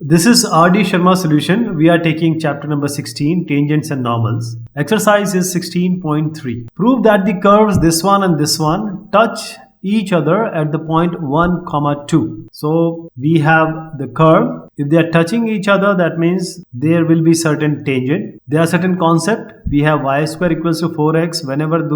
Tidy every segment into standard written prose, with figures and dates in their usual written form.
This is RD Sharma solution. We are taking chapter number 16, tangents and normals. Exercise is 16.3. Prove that the curves this one and this one touch each other at the point 1, 2. So we have the curve. If they are touching each other, that means there will be certain tangent. There are certain concept. We have y square equals to 4x. Whenever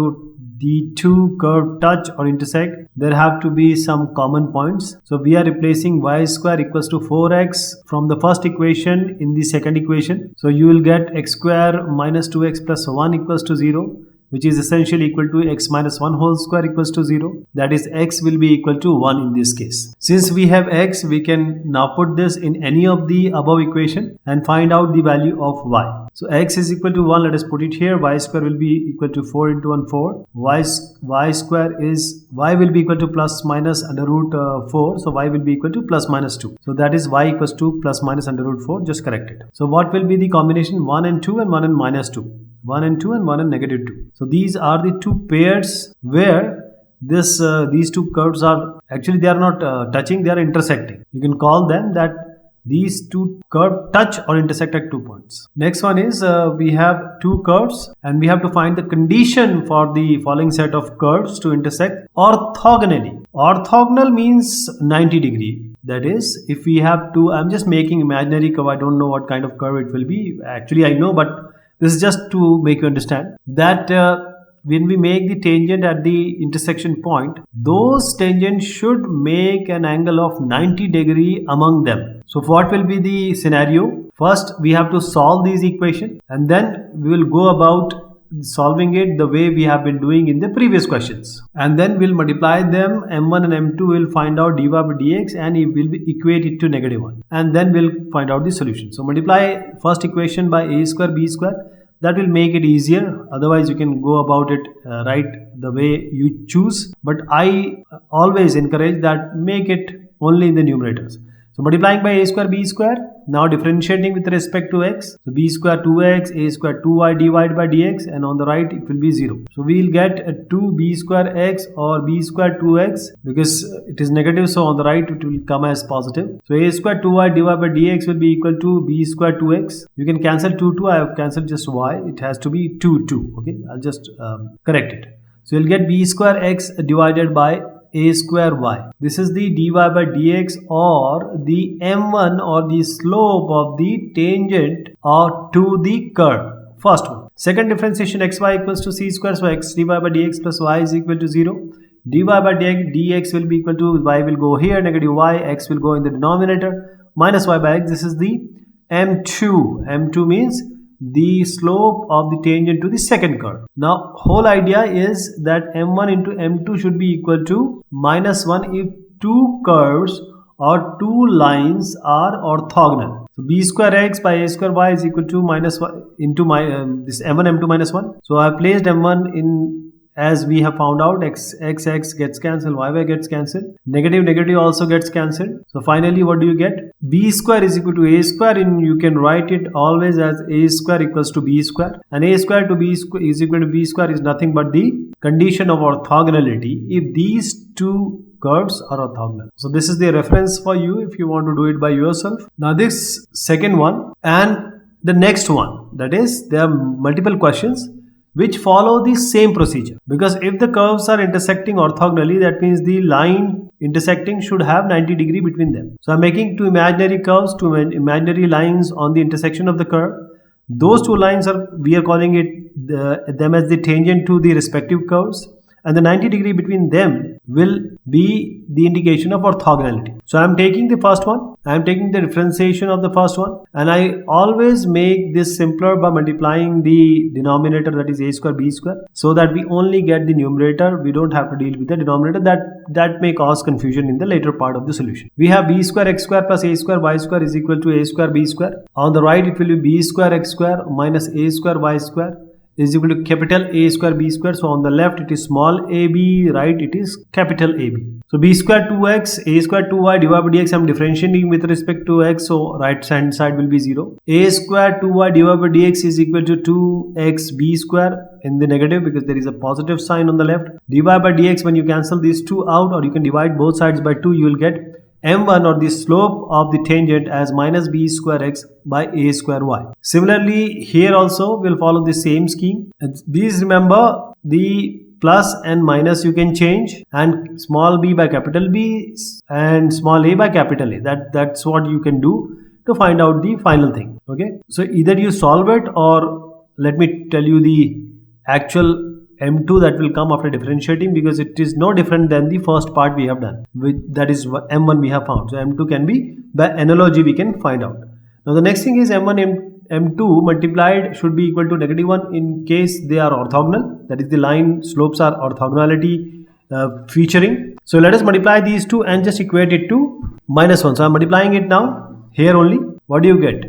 the two curves touch or intersect, there have to be some common points. So we are replacing y square equals to 4x from the first equation in the second equation. So you will get x square minus 2x plus 1 equals to 0, which is essentially equal to x minus 1 whole square equals to 0. That is, x will be equal to 1 in this case. Since we have x, we can now put this in any of the above equation and find out the value of y. So x is equal to 1, let us put it here. Y square will be equal to 4 into 1, 4. Y will be equal to plus minus under root 4. So y will be equal to plus minus 2. So that is y equals to plus minus under root 4. Just correct it. So what will be the combination? 1 and 2 and 1 and minus 2. 1 and 2 and 1 and negative 2. So these are the two pairs where these two curves are actually, they are not touching, they are intersecting. You can call them that these two curves touch or intersect at 2 points. Next one is we have two curves and we have to find the condition for the following set of curves to intersect orthogonally. Orthogonal means 90 degree. That is, if we have two, I'm just making imaginary curve. I don't know what kind of curve it will be. Actually, I know, but this is just to make you understand that when we make the tangent at the intersection point, those tangents should make an angle of 90 degree among them. So what will be the scenario? First, we have to solve these equations and then we will go about solving it the way we have been doing in the previous questions. And then we'll multiply them, m1 and m2 will find out dy by dx and it will equate it to negative 1. And then we'll find out the solution. So multiply first equation by a square b square. That will make it easier. Otherwise, you can go about it right the way you choose. But I always encourage that make it only in the numerators. So multiplying by a square b square, now differentiating with respect to x. So b square 2x, a square 2y divided by dx, and on the right it will be 0. So we will get a 2b square x or b square 2x because it is negative, so on the right it will come as positive. So a square 2y divided by dx will be equal to b square 2x. You can cancel 2, I have cancelled just y. It has to be 2. Okay, I'll just correct it. So you'll get b square x divided by a square y. This is the dy by dx or the m1 or the slope of the tangent or to the curve. First one. Second differentiation, xy equals to c square. So x dy by dx plus y is equal to 0. Dy by dx will be equal to, y will go here, negative y, x will go in the denominator, minus y by x. This is the m2. m2 means the slope of the tangent to the second curve. Now whole idea is that m1 into m2 should be equal to minus 1 if two curves or two lines are orthogonal. So b square x by a square y is equal to minus 1 into this m1 m2 minus 1. So I have placed m1 in, as we have found out, x gets cancelled, y gets cancelled, negative also gets cancelled. So finally what do you get? B square is equal to a square, and you can write it always as a square equals to b square, and a square to b square is equal to b square is nothing but the condition of orthogonality if these two curves are orthogonal. So this is the reference for you if you want to do it by yourself. Now this second one and the next one, that is, there are multiple questions which follow the same procedure, because if the curves are intersecting orthogonally, that means the line intersecting should have 90 degree between them. So I'm making two imaginary curves, two imaginary lines on the intersection of the curve. Those two lines we are calling it them as the tangent to the respective curves, and the 90 degree between them will be the indication of orthogonality. So I am taking the first one, I am taking the differentiation of the first one, and I always make this simpler by multiplying the denominator, that is a square b square, so that we only get the numerator. We don't have to deal with the denominator. That may cause confusion in the later part of the solution. We have b square x square plus a square y square is equal to a square b square. On the right it will be b square x square minus a square y square is equal to capital A square b square. So on the left it is small ab, right it is capital AB. So b square 2x, a square 2y divided by dx, I am differentiating with respect to x, so right hand side will be 0. A square 2y divided by dx is equal to 2x b square in the negative because there is a positive sign on the left. Dy by dx, when you cancel these two out, or you can divide both sides by 2, you will get m1 or the slope of the tangent as minus b square x by a square y. Similarly, here also we'll follow the same scheme. Please remember the plus and minus you can change, and small b by capital B and small a by capital A. That's what you can do to find out the final thing. Okay, so either you solve it, or let me tell you the actual m2 that will come after differentiating, because it is no different than the first part we have done, that is m1 we have found. So m2 can be, by analogy we can find out. Now the next thing is m1 m2 multiplied should be equal to -1 in case they are orthogonal, that is the line slopes are orthogonality featuring. So let us multiply these two and just equate it to -1. So I am multiplying it now here only. What do you get?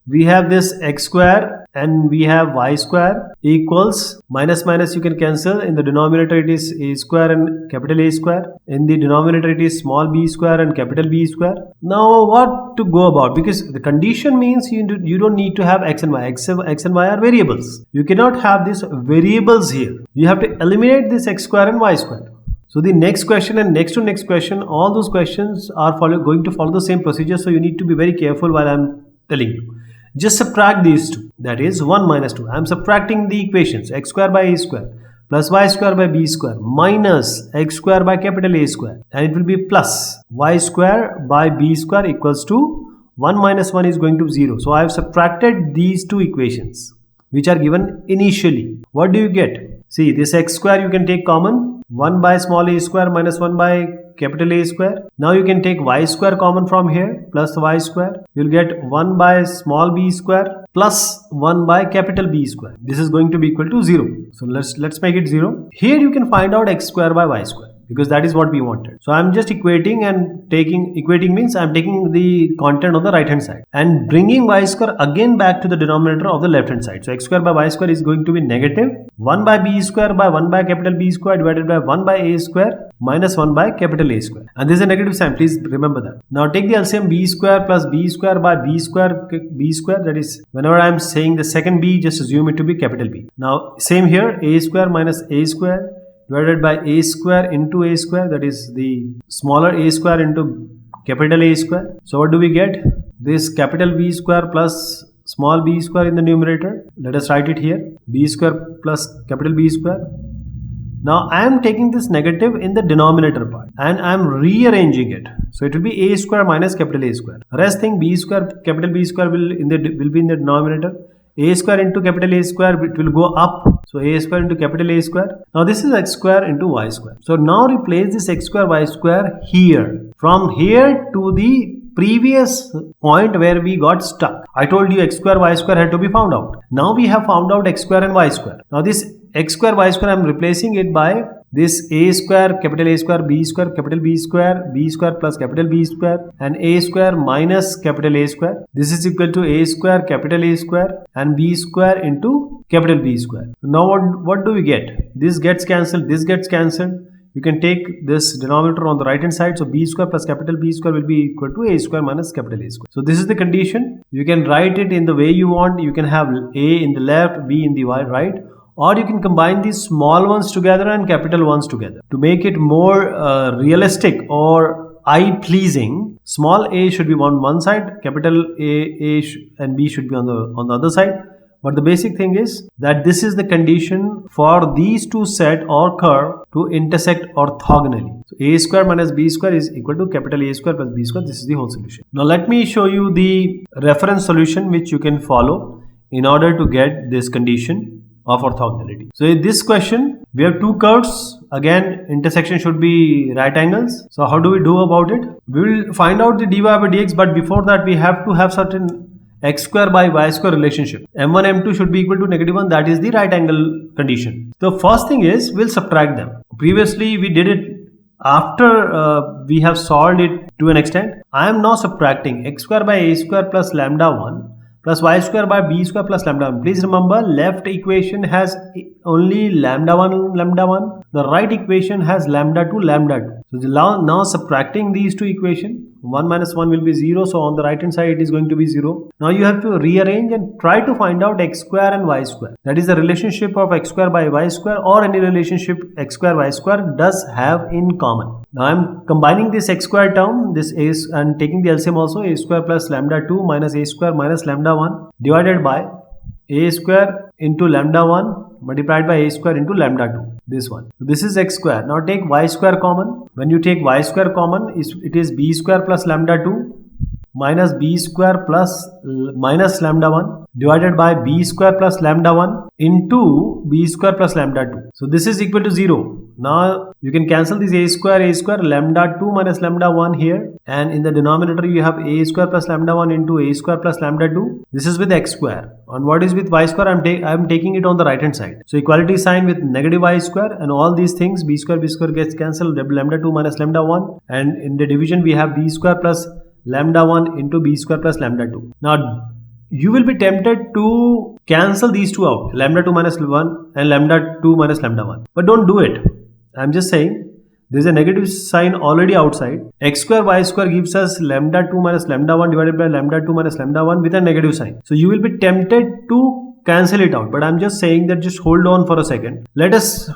We have this x square and we have y square equals minus you can cancel. In the denominator it is a square and capital A square. In the denominator it is small b square and capital B square. Now what to go about? Because the condition means you don't need to have x and y. X and y are variables. You cannot have these variables here. You have to eliminate this x square and y square. So the next question and next to next question, all those questions are going to follow the same procedure. So you need to be very careful while I'm telling you. Just subtract these two, that is 1 minus 2. I am subtracting the equations x square by a square plus y square by b square minus x square by capital A square, and it will be plus y square by b square equals to 1 minus 1 is going to 0. So I have subtracted these two equations which are given initially. What do you get? See, this x square you can take common, 1 by small a square minus 1 by capital A square. Now you can take y square common from here plus y square. You'll get 1 by small b square plus 1 by capital B square. This is going to be equal to 0. So let's make it 0. Here you can find out x square by y square, because that is what we wanted. So I'm just equating, and equating means I'm taking the content on the right hand side and bringing y square again back to the denominator of the left hand side. So x square by y square is going to be negative 1 by b square by 1 by capital B square divided by 1 by a square minus 1 by capital A square. And this is a negative sign, please remember that. Now take the LCM b square plus b square by b square, that is, whenever I'm saying the second b, just assume it to be capital B. Now same here, a square minus a square divided by a square into a square, that is the smaller a square into capital A square. So what do we get? This capital B square plus small b square in the numerator. Let us write it here, b square plus capital B square. Now I am taking this negative in the denominator part and I am rearranging it. So it will be a square minus capital A square. Rest thing, b square capital B square will be in the denominator. A square into capital A square, it will go up. So a square into capital A square. Now this is x square into y square. So now replace this x square y square here. From here to the previous point where we got stuck. I told you x square y square had to be found out. Now we have found out x square and y square. Now this x square y square, I am replacing it by this a square capital A square b square capital B square plus capital B square, and a square minus capital A square. This is equal to a square capital A square and b square into capital B square. Now what do we get? This gets cancelled, this gets cancelled. You can take this denominator on the right hand side. So b square plus capital B square will be equal to a square minus capital A square. So this is the condition. You can write it in the way you want. You can have a in the left, b in the right, or you can combine these small ones together and capital ones together. To make it more realistic or eye pleasing, small a should be on one side, capital A and B should be on the other side. But the basic thing is that this is the condition for these two set or curve to intersect orthogonally. So a square minus b square is equal to capital A square plus b square. This is the whole solution. Now let me show you the reference solution which you can follow in order to get this condition of orthogonality. So in this question, we have two curves. Again, intersection should be right angles. So how do we do about it? We will find out the dy by dx, but before that we have to have certain x square by y square relationship. m1 m2 should be equal to -1. That is the right angle condition. The first thing is we'll subtract them. Previously we did it after we have solved it to an extent. I am now subtracting x square by a square plus lambda 1 plus y square by b square plus lambda 1. Please remember, left equation has only lambda 1. The right equation has lambda 2, lambda 2. So now subtracting these two equations, 1 minus 1 will be 0. So on the right hand side it is going to be 0. Now you have to rearrange and try to find out x square and y square. That is the relationship of x square by y square, or any relationship x square y square does have in common. Now I am combining this x square term, this a, and taking the LCM also, a square plus lambda 2 minus a square minus lambda 1 divided by a square into lambda 1 multiplied by a square into lambda 2. This one. So this is x square. Now take y square common. When you take y square common, it is b square plus lambda 2 minus b square plus minus lambda 1 divided by b square plus lambda 1 into b square plus lambda 2. So this is equal to 0. Now you can cancel this a square, lambda 2 minus lambda 1 here, and in the denominator you have a square plus lambda 1 into a square plus lambda 2. This is with x square. And what is with y square? I am taking it on the right hand side. So equality sign with negative y square, and all these things, b square gets cancelled, lambda 2 minus lambda 1, and in the division we have b square plus lambda 1 into b square plus lambda 2. Now you will be tempted to cancel these two out, lambda 2 minus 1 and lambda 2 minus lambda 1, but don't do it. I'm just saying there is a negative sign already outside. X square y square gives us lambda 2 minus lambda 1 divided by lambda 2 minus lambda 1 with a negative sign. So you will be tempted to cancel it out, but I'm just saying that just hold on for a second. Let us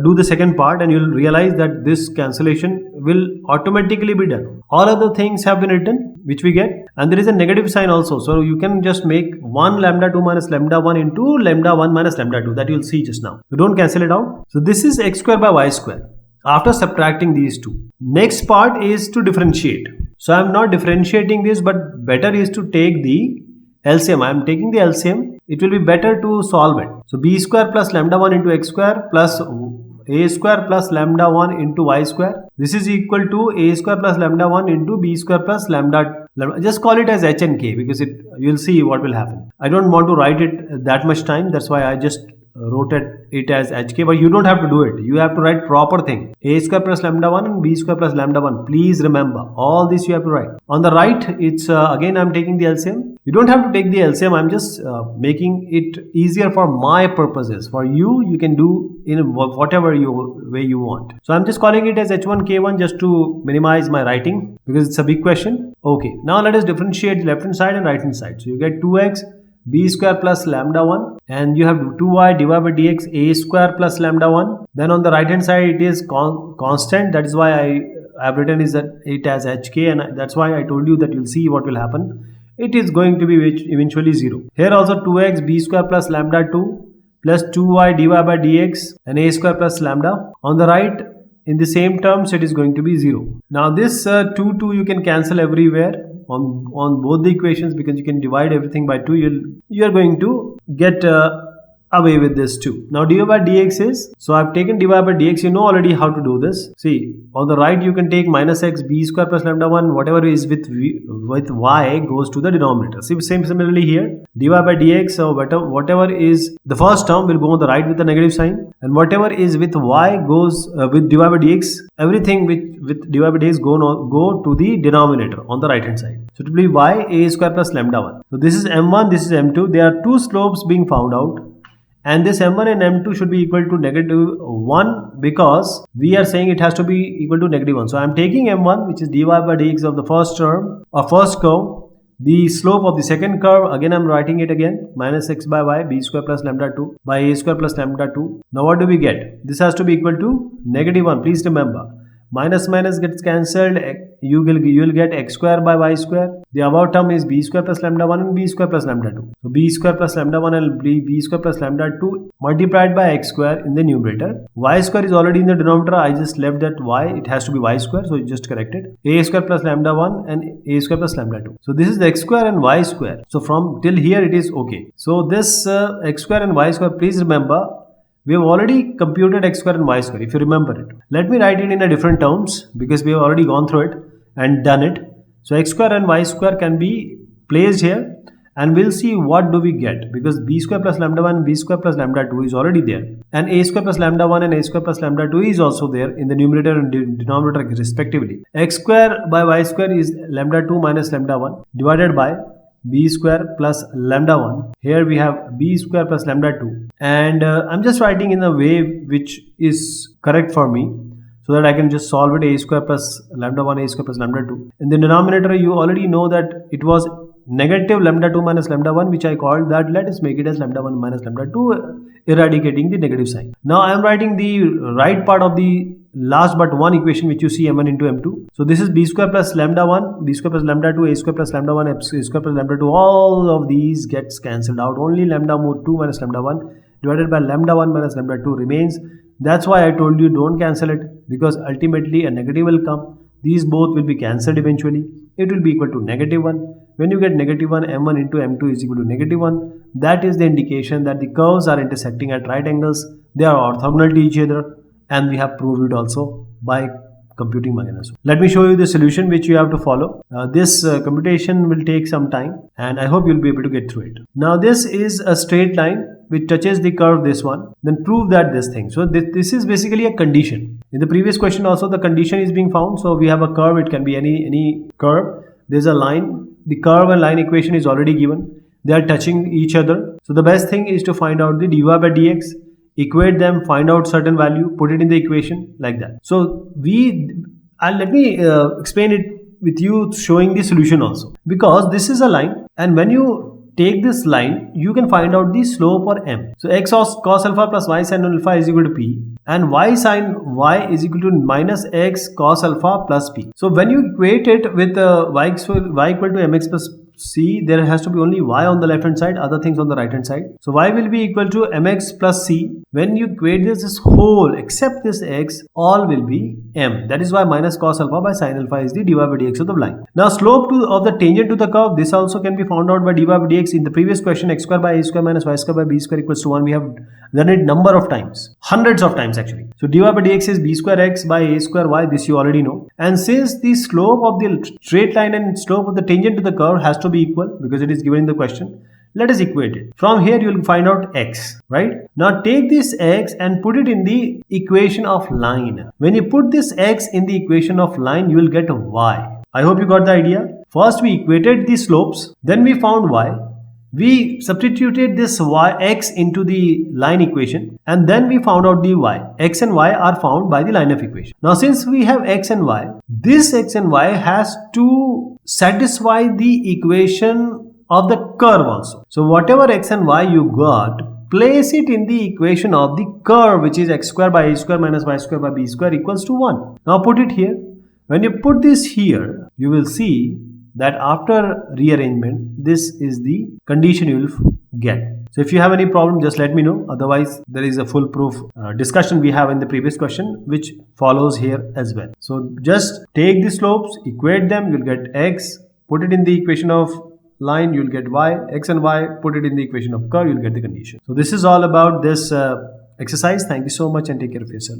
do the second part, and you'll realize that this cancellation will automatically be done. All other things have been written which we get, and there is a negative sign also, so you can just make 1 lambda 2 minus lambda 1 into lambda 1 minus lambda 2, that you'll see just now. So don't cancel it out. So this is x square by y square after subtracting these two. Next part is to differentiate. So I'm not differentiating this, but better is to take the LCM. I am taking the LCM. It will be better to solve it. So b square plus lambda 1 into x square plus a square plus lambda 1 into y square. This is equal to a square plus lambda 1 into b square plus lambda. Just call it as h and k, because you'll see what will happen. I don't want to write it that much time. That's why I just wrote it as hk, but you don't have to do it. You have to write proper thing. A square plus lambda 1 and b square plus lambda 1. Please remember, all this you have to write. On the right, it's again I'm taking the LCM. You don't have to take the LCM. I'm just making it easier for my purposes. For you, you can do in whatever way you want. So I'm just calling it as h1 k1 just to minimize my writing, because it's a big question. Okay, now let us differentiate left hand side and right hand side. So you get 2x b square plus lambda 1, and you have 2y divided by dx a square plus lambda 1. Then on the right hand side it is constant. That is why I've written it as hk, and that's why I told you that you'll see what will happen. It is going to be eventually 0. Here also 2x b square plus lambda 2 plus 2y divided by dx and a square plus lambda. On the right, in the same terms, it is going to be 0. Now this 2 you can cancel everywhere on both the equations, because you can divide everything by 2. You are going to get away with this too. Now dy by dx is, so I've taken dy by dx. You know already how to do this. See, on the right you can take minus x b square plus lambda 1, whatever is with y goes to the denominator. See, similarly here, dy by dx, so whatever is the first term will go on the right with the negative sign, and whatever is with y goes with dy by dx. Everything with dy by dx go to the denominator on the right hand side. So it will be y a square plus lambda 1. So this is m1, this is m2. There are two slopes being found out, and this m1 and m2 should be equal to negative 1, because we are saying it has to be equal to negative 1. So I am taking m1, which is dy by dx of the first term or first curve, the slope of the second curve. Again I am writing it again, minus x by y b square plus lambda 2 by a square plus lambda 2. Now what do we get? This has to be equal to negative 1. Please remember, minus minus gets cancelled. You will get x square by y square. The above term is b square plus lambda 1 and b square plus lambda 2. So b square plus lambda 1 and b square plus lambda 2 multiplied by x square in the numerator. Y square is already in the denominator. I just left that y. It has to be y square, so you just correct it. A square plus lambda 1 and a square plus lambda 2. So this is the x square and y square. So from till here it is okay. So this x square and y square, please remember, we have already computed x square and y square, if you remember it. Let me write it in a different terms, because we have already gone through it and done it. So x square and y square can be placed here, and we'll see what do we get, because b square plus lambda 1 and b square plus lambda 2 is already there, and a square plus lambda 1 and a square plus lambda 2 is also there in the numerator and denominator respectively. X square by y square is lambda 2 minus lambda 1 divided by b square plus lambda 1. Here we have b square plus lambda 2, and I'm just writing in a way which is correct for me. so that I can just solve it a square plus lambda 1 a square plus lambda 2. In the denominator, you already know that it was negative lambda 2 minus lambda 1, which I called that. Let us make it as lambda 1 minus lambda 2, eradicating the negative sign. Now I am writing the right part of the last but one equation, which you see m1 into m2. So this is b square plus lambda 1, b square plus lambda 2, a square plus lambda 1, a square plus lambda 2. All of these gets cancelled out. Only lambda 2 minus lambda 1 divided by lambda 1 minus lambda 2 remains. That's why I told you don't cancel it, because ultimately a negative will come. These both will be cancelled eventually. It will be equal to negative 1. When you get negative 1, m1 into m2 is equal to negative 1. That is the indication that the curves are intersecting at right angles. They are orthogonal to each other, and we have proved it also by computing minus 1. Let me show you the solution which you have to follow. This computation will take some time, and I hope you'll be able to get through it. Now this is a straight line which touches the curve, this one. Then prove that this thing. So this is basically a condition. In the previous question also the condition is being found. So we have a curve. It can be any curve. There's a line. The curve and line equation is already given. They are touching each other. So the best thing is to find out the dy by dx, equate them, find out certain value, put it in the equation like that. So let me explain it with you, showing the solution also, because this is a line, and when you take this line, you can find out the slope or m. So x cos alpha plus y sin alpha is equal to p, and y sin y is equal to minus x cos alpha plus p. So when you equate it with y equal to mx plus c, there has to be only y on the left hand side, other things on the right hand side. So y will be equal to mx plus c. When you equate this whole except this x, all will be m. That is why minus cos alpha by sin alpha is the dy by dx of the line. Now slope of the tangent to the curve, this also can be found out by dy by dx. In the previous question, x square by a square minus y square by b square equals to 1. We have done it number of times, hundreds of times actually. So dy by dx is b square x by a square y. This you already know. And since the slope of the straight line and slope of the tangent to the curve has to be equal, because it is given in the question, let us equate it. From here you will find out x, right? Now take this x and put it in the equation of line. When you put this x in the equation of line, you will get a y. I hope you got the idea. First we equated the slopes, then we found y. We substituted this x into the line equation, and then we found out the y. X and y are found by the line of equation. Now since we have x and y, this x and y has to satisfy the equation of the curve also. So whatever x and y you got, place it in the equation of the curve, which is x square by a square minus y square by b square equals to 1. Now put it here. When you put this here, you will see that after rearrangement, this is the condition you will get. So if you have any problem, just let me know. Otherwise, there is a foolproof discussion we have in the previous question, which follows here as well. So just take the slopes, equate them, you'll get x, put it in the equation of line, you'll get y, x and y, put it in the equation of curve, you'll get the condition. So this is all about this exercise. Thank you so much and take care of yourself.